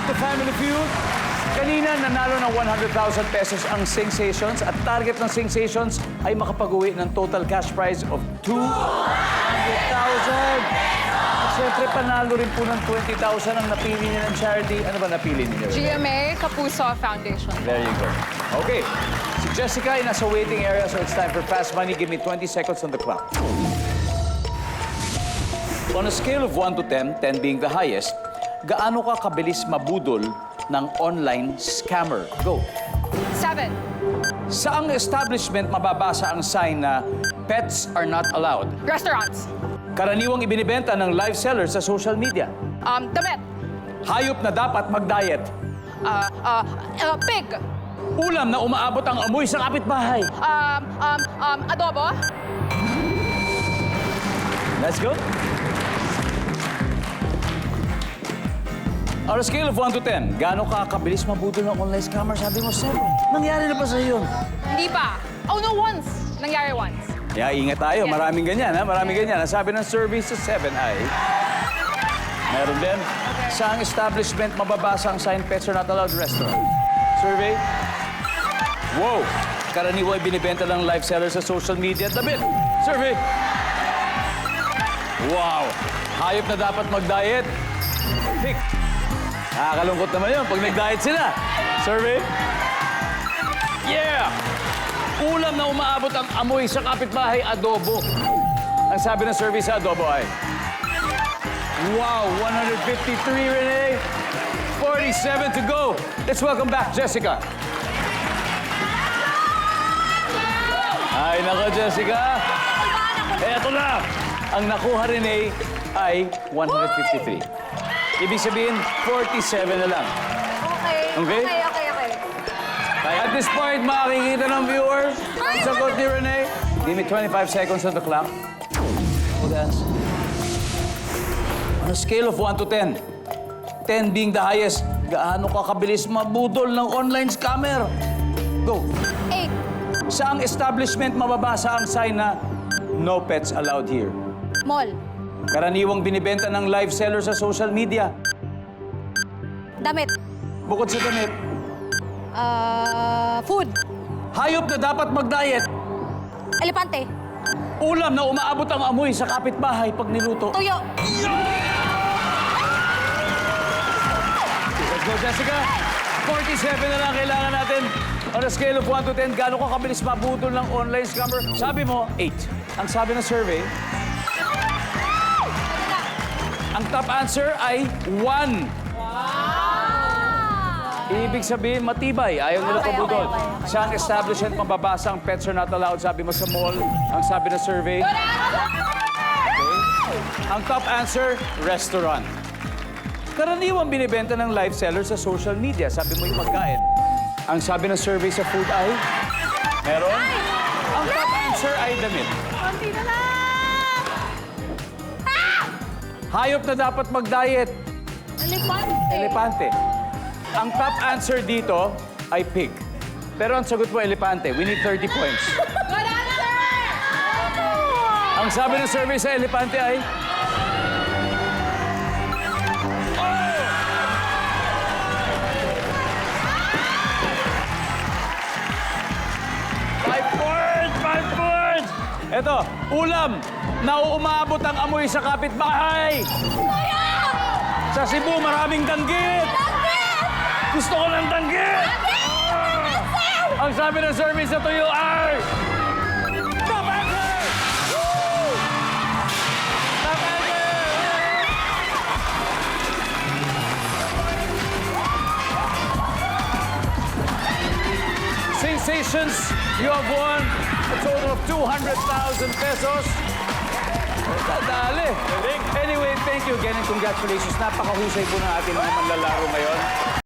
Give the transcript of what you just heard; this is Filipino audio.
back to Family Feud. Kanina, nanalo ng 100,000 pesos ang Singsations at target ng Singsations ay makapag-uwi ng total cash prize of 200,000. At syempre, panalo rin po ng 20,000 ang napili niya ng charity. Ano ba napili niya? GMA Kapuso Foundation. There you go. Okay. Si Jessica ay nasa waiting area, so it's time for Fast Money. Give me 20 seconds on the clock. On a scale of 1 to 10, 10 being the highest, gaano ka kabilis mabudol ng online scammer? Go. 7. Saang establishment mababasa ang sign na pets are not allowed? Restaurants. Karaniwang ibinibenta ng live sellers sa social media. Damit. Hayop na dapat mag-diet. Pig. Ulam na umaabot ang amoy sa kapitbahay. Adobo. Let's go. On a scale of 1 to 10, gaano ka kabilis mabudol ng online scammer? Sabi mo, 7. Nangyari na ba sa yun? Hindi pa. Oh no, once. Nangyari once. Yeah, ingat tayo. Yeah. Maraming ganyan, ha? Maraming ganyan. Ang sabi ng survey sa 7 ay... Meron din. Saang establishment mababasa ang sign pets are not allowed restaurant? Survey? Wow! Karaniwang binibenta ng live sellers sa social media at damit. Survey? Wow! Hayop na dapat mag-diet. Pick. Nakakalungkot naman yun pag nag-diet sila. Survey? Yeah! Ulam na umaabot ang amoy sa kapitbahay, adobo. Ang sabi ng survey sa adobo ay... Wow! 153, Renee. 47 to go. Let's welcome back, Jessica. Ay, nako, Jessica. Eto na. Ang nakuha, Renee, ay 153. Ibig sabihin, 47 na lang. Okay? At this point, makikita ng viewers ang sagot ni Renee. Give me 25 seconds on the clock. Hold hands. On a scale of 1 to 10, 10 being the highest, gaano ka kabilis mabudol ng online scammer? Go. 8. Saang establishment mababasa ang sign na no pets allowed here? Mall. Karaniwang binibenta ng live seller sa social media. Damit. Bukod sa damit, Food. hayop na dapat mag-diet. Elepante. Ulam na umaabot ang amoy sa kapitbahay pag niluto. Tuyo. Let's go, Jessica. 47 na lang kailangan natin. On a scale of 1 to 10, gaano ka kabilis mabudol ng online scammer? Sabi mo, 8. Ang sabi ng survey, ang top answer ay 1. Ibig sabihin, matibay. Ayaw nila pabudol. Siyang establishment, mababasa ang pets are not allowed. Sabi mo sa mall, ang sabi ng survey. Okay. Ang top answer, restaurant. Karaniwang binibenta ng live seller sa social media. Sabi mo yung pagkain. Ang sabi ng survey sa food ay? Meron? Ang top answer ay damit. Konti na lang. Hayop na dapat mag-diet. Elepante. Elepante. Ang top answer dito ay pig. Pero ang sagot mo, elepante. We need 30 points. Good answer! Ang sabi ng survey sa elepante ay... Oh! 5 points! 5 points! Ito, ulam na umaabot ang amoy sa kapitbahay. Sa Cebu, maraming danggit. Gusto ko ng danggit! Ang sabi ng survey sa tuyo ay... Top answer! Woo! Top answer! Sensations, you have won a total of 200,000 pesos. Dali. Anyway, thank you again and congratulations. Napakahusay po ng ating mga manlalaro ngayon.